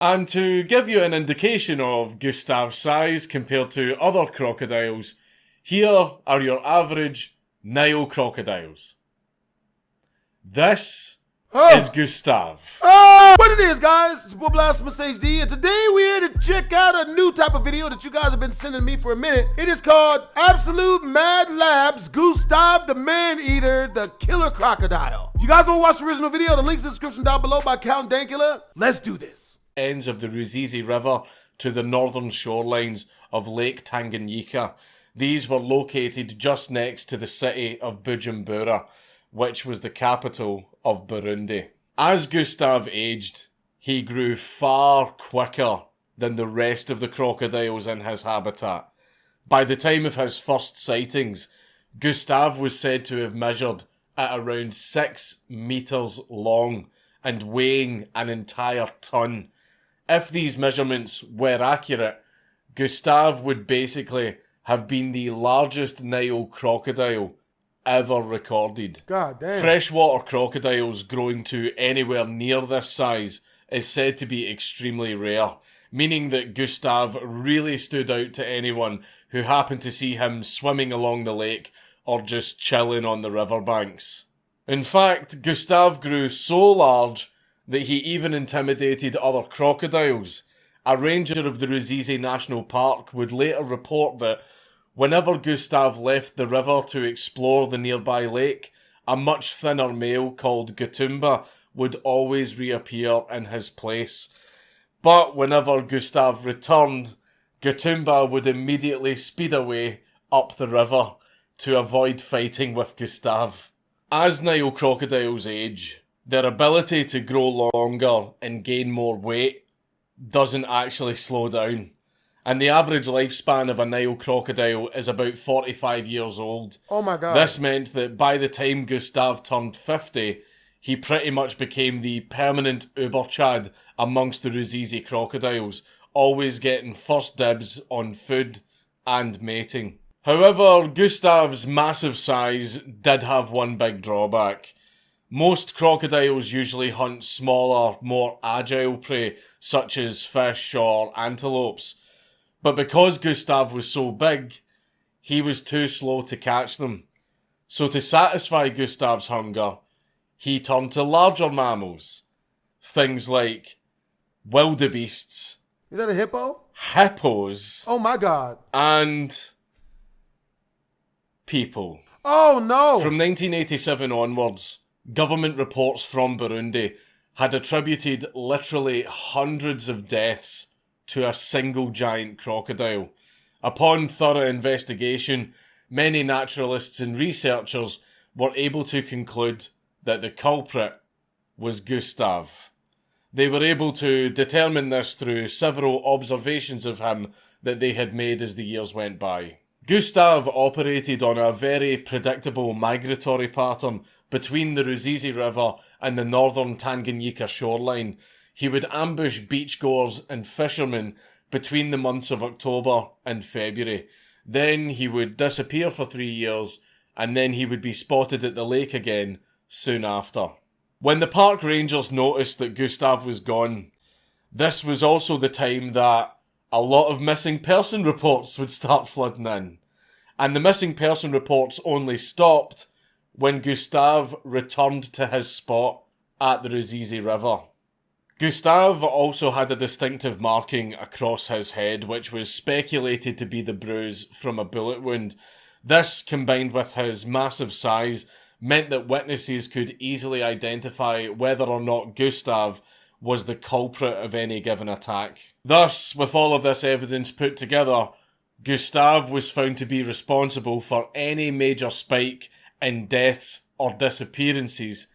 And to give you an indication of Gustav's size compared to other crocodiles, here are your average Nile crocodiles. This is Gustav. What it is, guys? It's your boy BlastphamousHD, and today we're here to check out a new type of video that you guys have been sending me for a minute. It is called Absolute Mad Labs Gustave The Maneater, the Killer Crocodile. If you guys want to watch the original video, the link's in the description down below by Count Dankula. Let's do this. Ends of the Ruzizi River to the northern shorelines of Lake Tanganyika. These were located just next to the city of Bujumbura, which was the capital of Burundi. As Gustav aged, he grew far quicker than the rest of the crocodiles in his habitat. By the time of his first sightings, Gustav was said to have measured at around 6 meters long and weighing an entire ton. If these measurements were accurate, Gustav would basically have been the largest Nile crocodile ever recorded. God damn. Freshwater crocodiles growing to anywhere near this size is said to be extremely rare, meaning that Gustav really stood out to anyone who happened to see him swimming along the lake or just chilling on the riverbanks. In fact, Gustav grew so large that he even intimidated other crocodiles. A ranger of the Ruzizi National Park would later report that whenever Gustav left the river to explore the nearby lake, a much thinner male called Gatumba would always reappear in his place. But whenever Gustav returned, Gatumba would immediately speed away up the river to avoid fighting with Gustav. As Nile crocodiles age, their ability to grow longer and gain more weight doesn't actually slow down. And the average lifespan of a Nile crocodile is about 45 years old. Oh my god. This meant that by the time Gustav turned 50, he pretty much became the permanent Uber-Chad amongst the Ruzizi crocodiles, always getting first dibs on food and mating. However, Gustav's massive size did have one big drawback. Most crocodiles usually hunt smaller, more agile prey, such as fish or antelopes. But because Gustav was so big, he was too slow to catch them. So to satisfy Gustav's hunger, he turned to larger mammals. Things like wildebeests. Is that a hippo? Hippos. Oh my god. And people. Oh no. From 1987 onwards, government reports from Burundi had attributed literally hundreds of deaths to a single giant crocodile. Upon thorough investigation, many naturalists and researchers were able to conclude that the culprit was Gustav. They were able to determine this through several observations of him that they had made as the years went by. Gustav operated on a very predictable migratory pattern between the Ruzizi River and the northern Tanganyika shoreline. He would ambush beachgoers and fishermen between the months of October and February. Then he would disappear for 3 years, and then he would be spotted at the lake again soon after. When the park rangers noticed that Gustav was gone, this was also the time that a lot of missing person reports would start flooding in. And the missing person reports only stopped when Gustav returned to his spot at the Ruzizi River. Gustav also had a distinctive marking across his head, which was speculated to be the bruise from a bullet wound. This, combined with his massive size, meant that witnesses could easily identify whether or not Gustav was the culprit of any given attack. Thus, with all of this evidence put together, Gustav was found to be responsible for any major spike in deaths or disappearances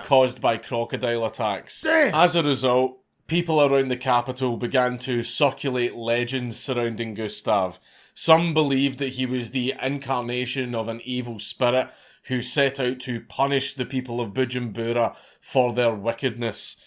caused by crocodile attacks. As a result, people around the capital began to circulate legends surrounding Gustav. Some believed that he was the incarnation of an evil spirit who set out to punish the people of Bujumbura for their wickedness.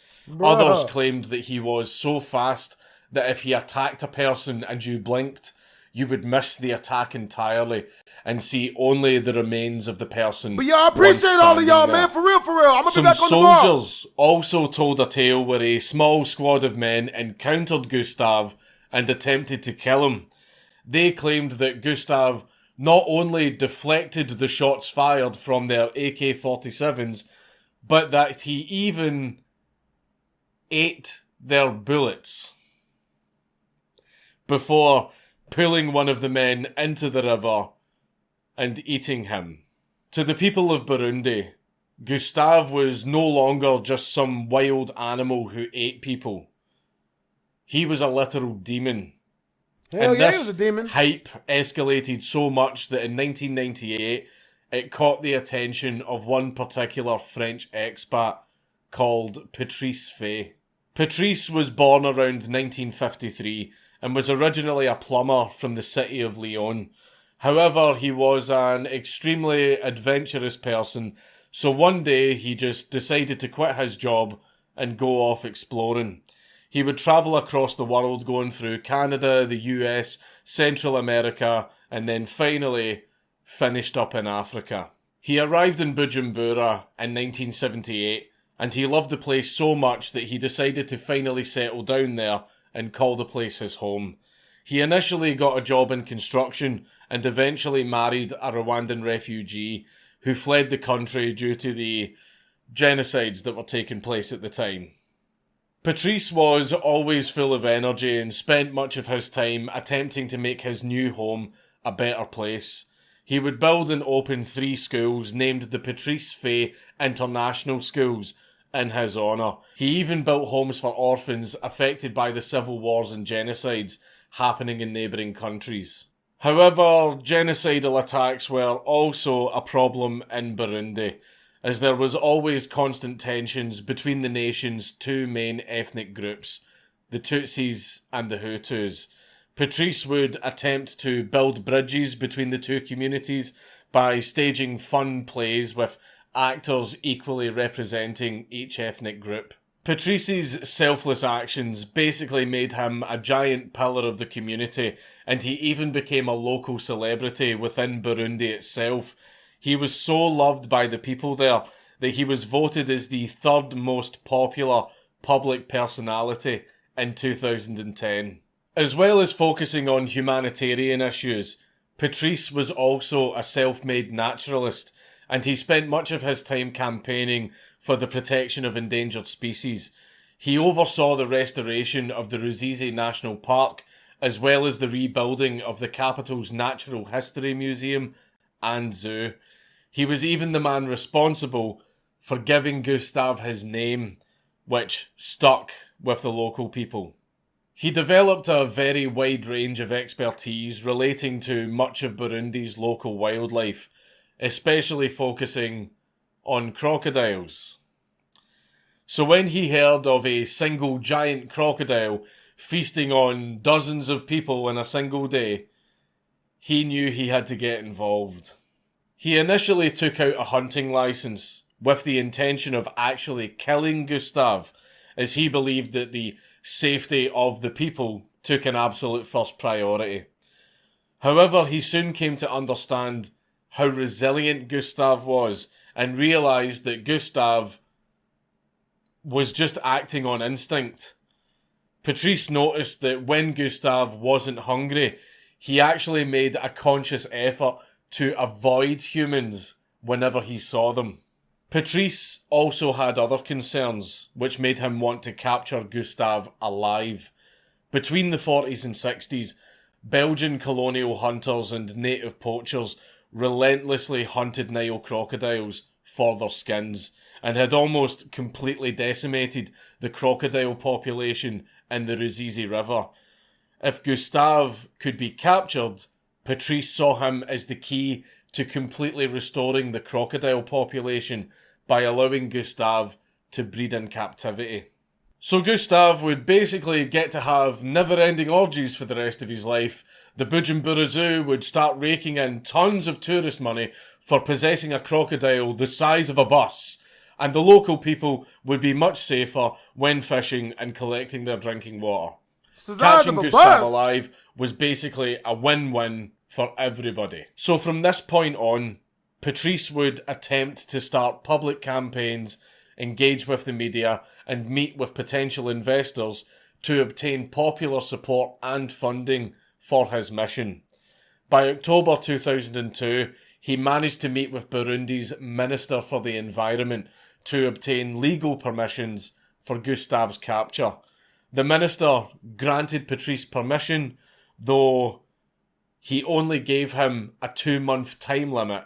Others claimed that he was so fast that if he attacked a person and you blinked, you would miss the attack entirely and see only the remains of the person. But y'all, I appreciate all of y'all, there. man. For real, for real. I'm gonna Some be back on tomorrow. soldiers also told a tale where a small squad of men encountered Gustav and attempted to kill him. They claimed that Gustav not only deflected the shots fired from their AK-47s, but that he even ate their bullets before pulling one of the men into the river and eating him. To the people of Burundi, Gustav was no longer just some wild animal who ate people. He was a literal demon. Hell and yeah, this he was a demon. hype escalated so much that in 1998, it caught the attention of one particular French expat called Patrice Faye. Patrice was born around 1953 and was originally a plumber from the city of Lyon. However, he was an extremely adventurous person, so one day he just decided to quit his job and go off exploring. He would travel across the world, going through Canada, the US, Central America, and then finally finished up in Africa. He arrived in Bujumbura in 1978, and he loved the place so much that he decided to finally settle down there and call the place his home. He initially got a job in construction and eventually married a Rwandan refugee who fled the country due to the genocides that were taking place at the time. Patrice was always full of energy and spent much of his time attempting to make his new home a better place. He would build and open 3 schools named the Patrice Faye International Schools in his honour. He even built homes for orphans affected by the civil wars and genocides happening in neighbouring countries. However, genocidal attacks were also a problem in Burundi, as there was always constant tensions between the nation's 2 main ethnic groups, the Tutsis and the Hutus. Patrice would attempt to build bridges between the 2 communities by staging fun plays with actors equally representing each ethnic group. Patrice's selfless actions basically made him a giant pillar of the community, and he even became a local celebrity within Burundi itself. He was so loved by the people there that he was voted as the 3rd most popular public personality in 2010. As well as focusing on humanitarian issues, Patrice was also a self-made naturalist, and he spent much of his time campaigning for the protection of endangered species. He oversaw the restoration of the Ruzizi National Park, as well as the rebuilding of the capital's Natural History Museum and Zoo. He was even the man responsible for giving Gustav his name, which stuck with the local people. He developed a very wide range of expertise relating to much of Burundi's local wildlife, especially focusing on crocodiles. So when he heard of a single giant crocodile feasting on dozens of people in a single day, he knew he had to get involved. He initially took out a hunting license with the intention of actually killing Gustav, as he believed that the safety of the people took an absolute first priority. However, he soon came to understand how resilient Gustav was and realised that Gustav was just acting on instinct. Patrice noticed that when Gustav wasn't hungry, he actually made a conscious effort to avoid humans whenever he saw them. Patrice also had other concerns, which made him want to capture Gustav alive. Between the 40s and 60s, Belgian colonial hunters and native poachers relentlessly hunted Nile crocodiles for their skins, and had almost completely decimated the crocodile population in the Ruzizi River. If Gustav could be captured, Patrice saw him as the key to completely restoring the crocodile population by allowing Gustav to breed in captivity. So Gustav would basically get to have never-ending orgies for the rest of his life. The Bujumbura Zoo would start raking in tons of tourist money for possessing a crocodile the size of a bus, and the local people would be much safer when fishing and collecting their drinking water. Catching Gustav alive was basically a win-win for everybody. So from this point on, Patrice would attempt to start public campaigns, engage with the media, and meet with potential investors to obtain popular support and funding for his mission. By October 2002, he managed to meet with Burundi's Minister for the Environment to obtain legal permissions for Gustav's capture. The minister granted Patrice permission, though he only gave him a 2-month time limit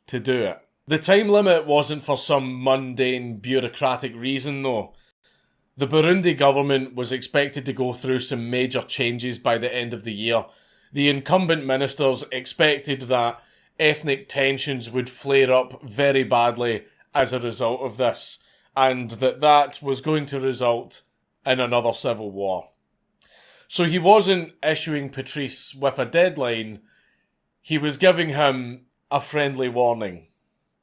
to do it. The time limit wasn't for some mundane bureaucratic reason though. The Burundi government was expected to go through some major changes by the end of the year. The incumbent ministers expected that ethnic tensions would flare up very badly as a result of this, and that was going to result in another civil war. So he wasn't issuing Patrice with a deadline, he was giving him a friendly warning.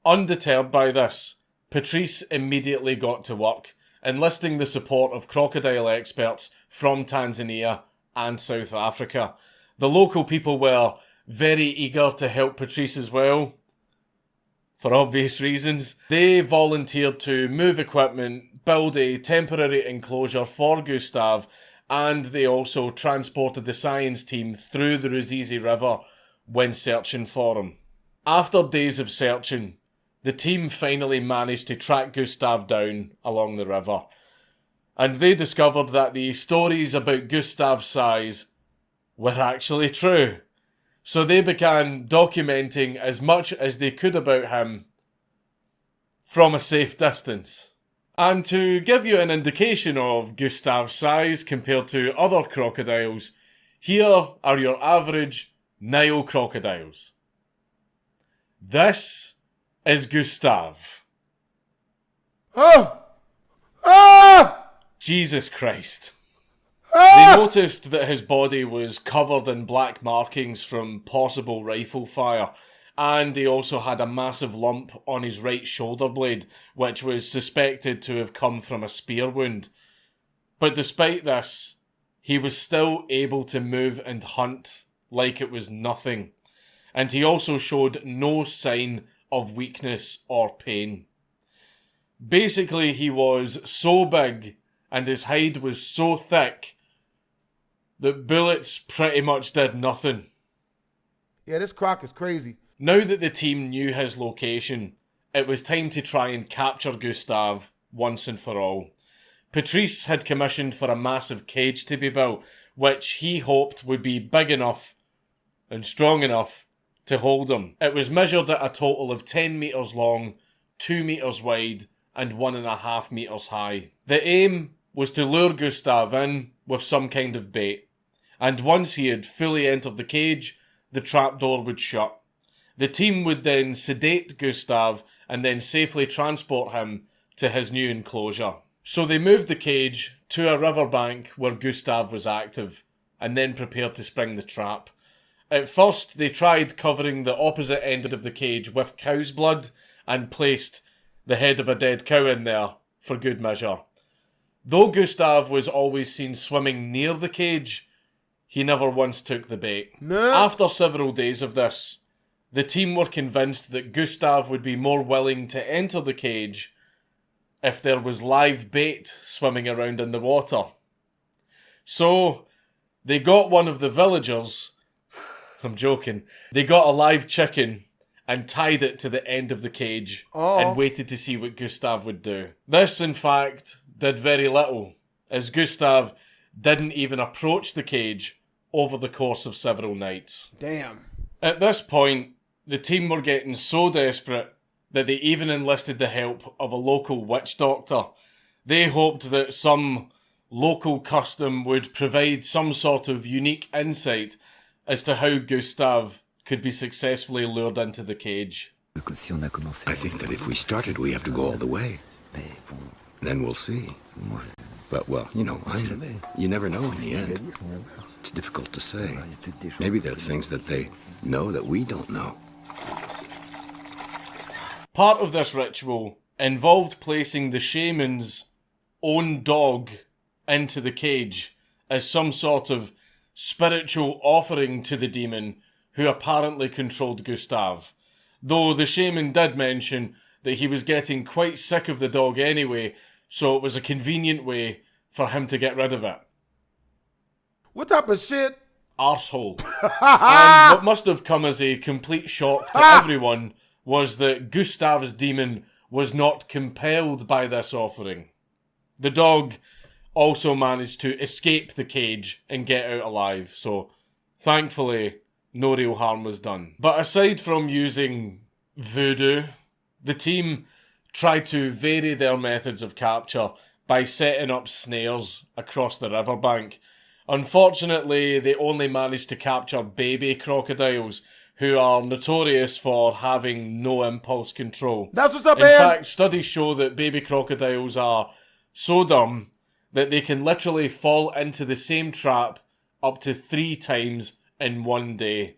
Undeterred by this, Patrice immediately got to work, enlisting the support of crocodile experts from Tanzania and South Africa. The local people were very eager to help Patrice as well, for obvious reasons. They volunteered to move equipment, build a temporary enclosure for Gustav, and they also transported the science team through the Ruzizi River when searching for him. After days of searching, the team finally managed to track Gustav down along the river, and they discovered that the stories about Gustav's size were actually true. So they began documenting as much as they could about him from a safe distance. And to give you an indication of Gustav's size compared to other crocodiles, here are your average Nile crocodiles. This is Gustav. Jesus Christ. They noticed that his body was covered in black markings from possible rifle fire, and he also had a massive lump on his right shoulder blade, which was suspected to have come from a spear wound. But despite this, he was still able to move and hunt like it was nothing, and he also showed no sign of weakness or pain. Basically, he was so big and his hide was so thick that bullets pretty much did nothing. Yeah, this croc is crazy. Now that the team knew his location, it was time to try and capture Gustav once and for all. Patrice had commissioned for a massive cage to be built, which he hoped would be big enough and strong enough to hold him. It was measured at a total of 10 metres long, 2 metres wide, and 1.5 metres high. The aim was to lure Gustav in with some kind of bait, and once he had fully entered the cage, the trapdoor would shut. The team would then sedate Gustav and then safely transport him to his new enclosure. So they moved the cage to a riverbank where Gustav was active, and then prepared to spring the trap. At first, they tried covering the opposite end of the cage with cow's blood and placed the head of a dead cow in there for good measure. Though Gustav was always seen swimming near the cage, he never once took the bait. No. After several days of this, the team were convinced that Gustav would be more willing to enter the cage if there was live bait swimming around in the water. So, they got one of the villagers, I'm joking, they got a live chicken and tied it to the end of the cage and waited to see what Gustav would do. This, in fact, did very little, as Gustav didn't even approach the cage over the course of several nights. Damn. At this point, the team were getting so desperate that they even enlisted the help of a local witch doctor. They hoped that some local custom would provide some sort of unique insight as to how Gustav could be successfully lured into the cage. I think that if we started, we have to go all the way. Then we'll see. But, well, you never know in the end. It's difficult to say. Maybe there are things that they know that we don't know. Part of this ritual involved placing the shaman's own dog into the cage as some sort of spiritual offering to the demon who apparently controlled Gustav. Though the shaman did mention that he was getting quite sick of the dog anyway, so it was a convenient way for him to get rid of it. What type of shit? Arsehole. And what must have come as a complete shock to everyone was that Gustav's demon was not compelled by this offering. The dog also managed to escape the cage and get out alive, so thankfully no real harm was done. But aside from using voodoo, the team tried to vary their methods of capture by setting up snares across the riverbank. Unfortunately, they only managed to capture baby crocodiles, who are notorious for having no impulse control. That's what's up, In man. fact, studies show that baby crocodiles are so dumb that they can literally fall into the same trap up to 3 times in one day.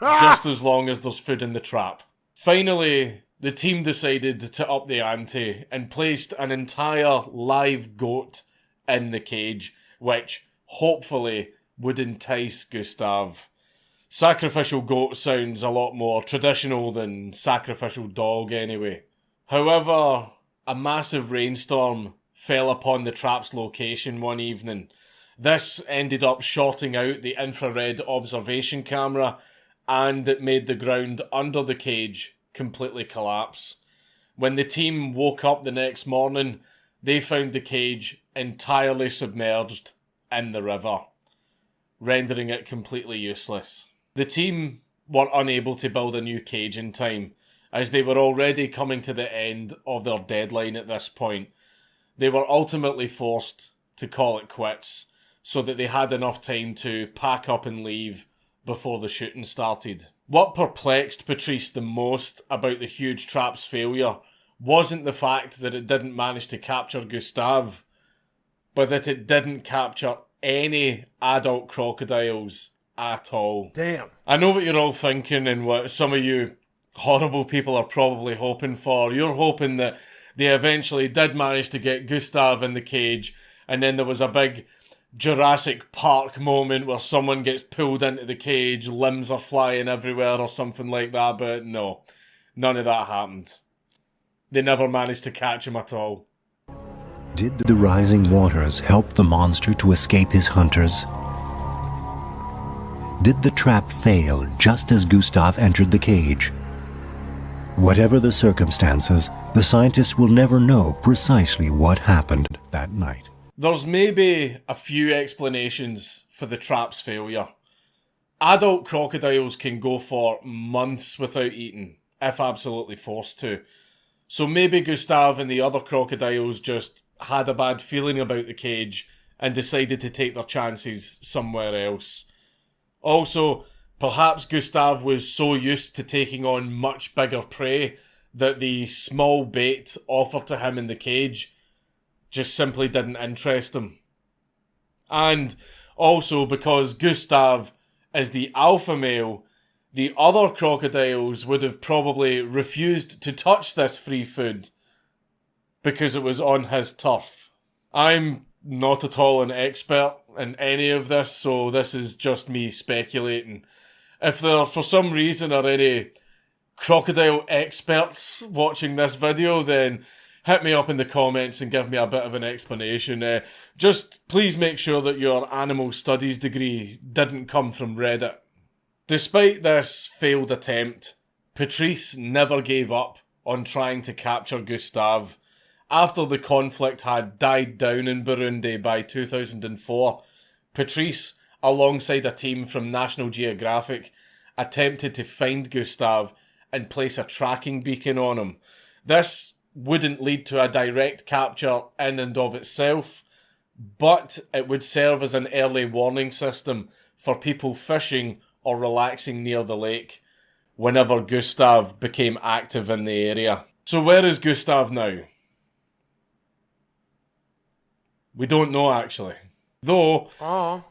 Just as long as there's food in the trap. Finally, the team decided to up the ante and placed an entire live goat in the cage, which hopefully would entice Gustav. Sacrificial goat sounds a lot more traditional than sacrificial dog anyway. However, a massive rainstorm fell upon the trap's location one evening. This ended up shorting out the infrared observation camera, and it made the ground under the cage completely collapse. When the team woke up the next morning, they found the cage entirely submerged in the river, rendering it completely useless. The team were unable to build a new cage in time, as they were already coming to the end of their deadline at this point. They were ultimately forced to call it quits, so that they had enough time to pack up and leave before the shooting started. What perplexed Patrice the most about the huge trap's failure wasn't the fact that it didn't manage to capture Gustav, but that it didn't capture any adult crocodiles at all. Damn. I know what you're all thinking and what some of you horrible people are probably hoping for. You're hoping that they eventually did manage to get Gustav in the cage, and then there was a big Jurassic Park moment where someone gets pulled into the cage, limbs are flying everywhere or something like that, but no, none of that happened. They never managed to catch him at all. Did the rising waters help the monster to escape his hunters? Did the trap fail just as Gustav entered the cage? Whatever the circumstances, the scientists will never know precisely what happened that night. There's maybe a few explanations for the trap's failure. Adult crocodiles can go for months without eating, if absolutely forced to. So maybe Gustav and the other crocodiles just had a bad feeling about the cage and decided to take their chances somewhere else. Also, perhaps Gustav was so used to taking on much bigger prey that the small bait offered to him in the cage just simply didn't interest him. And also because Gustav is the alpha male, the other crocodiles would have probably refused to touch this free food because it was on his turf. I'm not at all an expert in any of this, so this is just me speculating. If there for some reason are any crocodile experts watching this video, then hit me up in the comments and give me a bit of an explanation. Just please make sure that your animal studies degree didn't come from Reddit. Despite this failed attempt, Patrice never gave up on trying to capture Gustav. After the conflict had died down in Burundi by 2004, Patrice, alongside a team from National Geographic, attempted to find Gustav and place a tracking beacon on him. This wouldn't lead to a direct capture in and of itself, but it would serve as an early warning system for people fishing or relaxing near the lake whenever Gustav became active in the area. So where is Gustav now? We don't know actually. Though,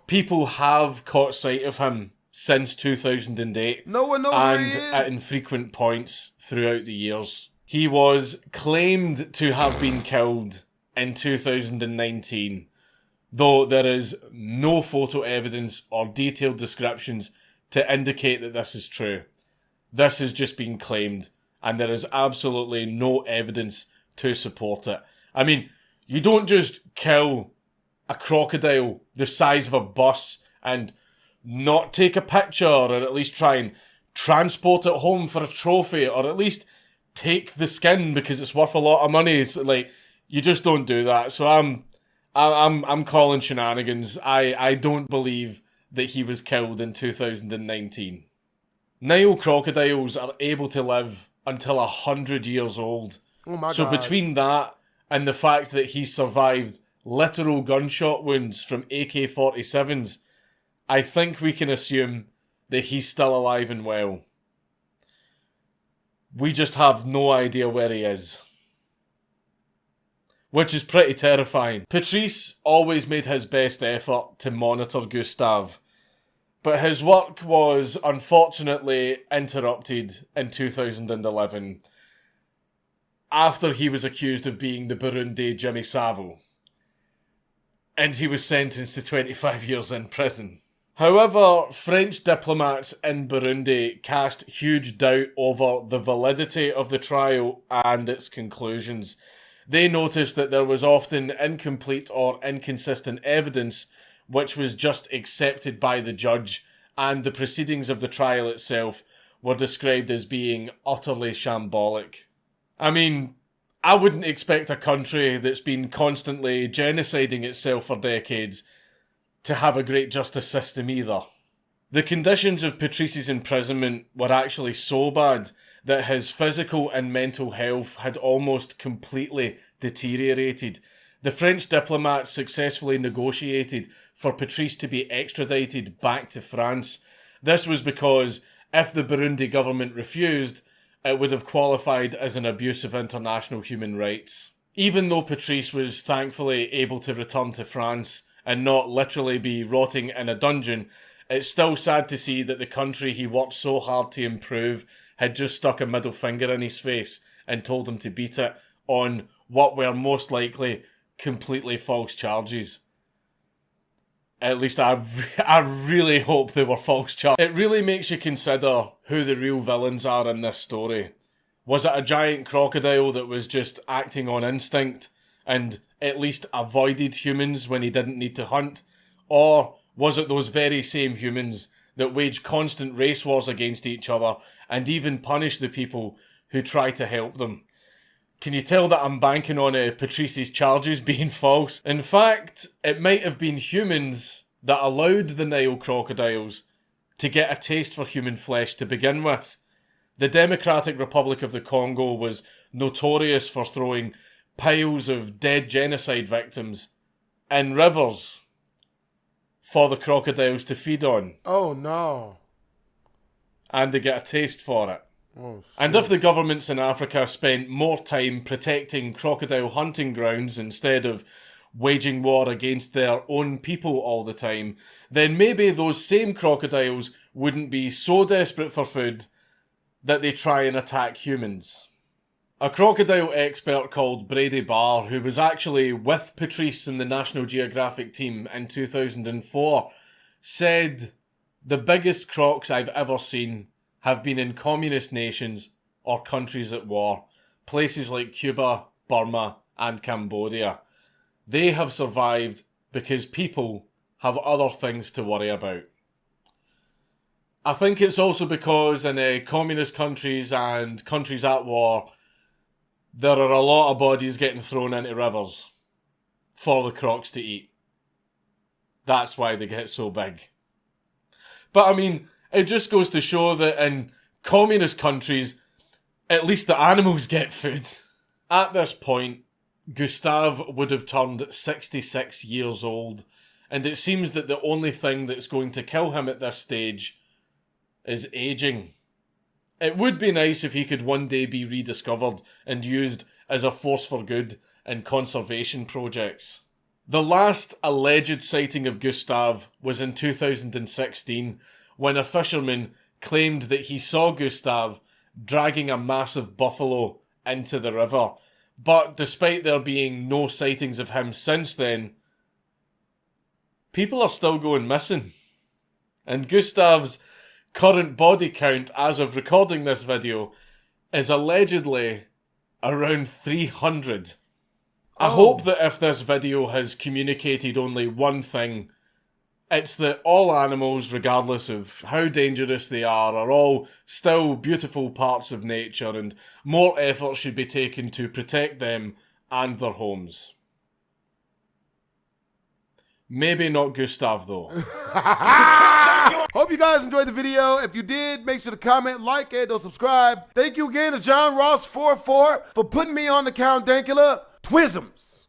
people have caught sight of him since 2008. No one knows where he is. And at infrequent points throughout the years. He was claimed to have been killed in 2019, though there is no photo evidence or detailed descriptions to indicate that this is true. This has just been claimed, and there is absolutely no evidence to support it. I mean, you don't just kill a crocodile the size of a bus and not take a picture, or at least try and transport it home for a trophy, or at least take the skin because it's worth a lot of money. It's like, you just don't do that. So I'm calling shenanigans. I don't believe that he was killed in 2019. Nile crocodiles are able to live until 100 years old. Oh my so God. Between that and the fact that he survived literal gunshot wounds from AK-47s, I think we can assume that he's still alive and well. We just have no idea where he is. Which is pretty terrifying. Patrice always made his best effort to monitor Gustav, but his work was unfortunately interrupted in 2011 after he was accused of being the Burundi Jimmy Savile, and he was sentenced to 25 years in prison. However, French diplomats in Burundi cast huge doubt over the validity of the trial and its conclusions. They noticed that there was often incomplete or inconsistent evidence which was just accepted by the judge, and the proceedings of the trial itself were described as being utterly shambolic. I mean, I wouldn't expect a country that's been constantly genociding itself for decades to have a great justice system either. The conditions of Patrice's imprisonment were actually so bad that his physical and mental health had almost completely deteriorated. The French diplomats successfully negotiated for Patrice to be extradited back to France. This was because if the Burundi government refused, it would have qualified as an abuse of international human rights. Even though Patrice was thankfully able to return to France and not literally be rotting in a dungeon, it's still sad to see that the country he worked so hard to improve had just stuck a middle finger in his face and told him to beat it on what were most likely completely false charges. At least I really hope they were false charges. It really makes you consider who the real villains are in this story. Was it a giant crocodile that was just acting on instinct and at least avoided humans when he didn't need to hunt? Or was it those very same humans that wage constant race wars against each other and even punish the people who try to help them? Can you tell that I'm banking on Patrice's charges being false? In fact, it might have been humans that allowed the Nile crocodiles to get a taste for human flesh to begin with. The Democratic Republic of the Congo was notorious for throwing piles of dead genocide victims in rivers for the crocodiles to feed on. Oh no. And they get a taste for it. Oh, and if the governments in Africa spent more time protecting crocodile hunting grounds instead of waging war against their own people all the time, then maybe those same crocodiles wouldn't be so desperate for food that they try and attack humans. A crocodile expert called Brady Barr, who was actually with Patrice in the National Geographic team in 2004, said, "The biggest crocs I've ever seen have been in communist nations or countries at war, places like Cuba, Burma, and Cambodia. They have survived because people have other things to worry about." I think it's also because in communist countries and countries at war, there are a lot of bodies getting thrown into rivers for the crocs to eat. That's why they get so big. But I mean, it just goes to show that in communist countries, at least the animals get food. At this point, Gustav would have turned 66 years old, and it seems that the only thing that's going to kill him at this stage is aging. It would be nice if he could one day be rediscovered and used as a force for good in conservation projects. The last alleged sighting of Gustav was in 2016, when a fisherman claimed that he saw Gustav dragging a massive buffalo into the river. But despite there being no sightings of him since then, people are still going missing. And Gustav's current body count as of recording this video is allegedly around 300. I hope that if this video has communicated only one thing, it's that all animals, regardless of how dangerous they are all still beautiful parts of nature, and more effort should be taken to protect them and their homes. Maybe not Gustav, though. Hope you guys enjoyed the video. If you did, make sure to comment, like, and subscribe. Thank you again to John Ross 44 for putting me on the Count Dankula. Twisms.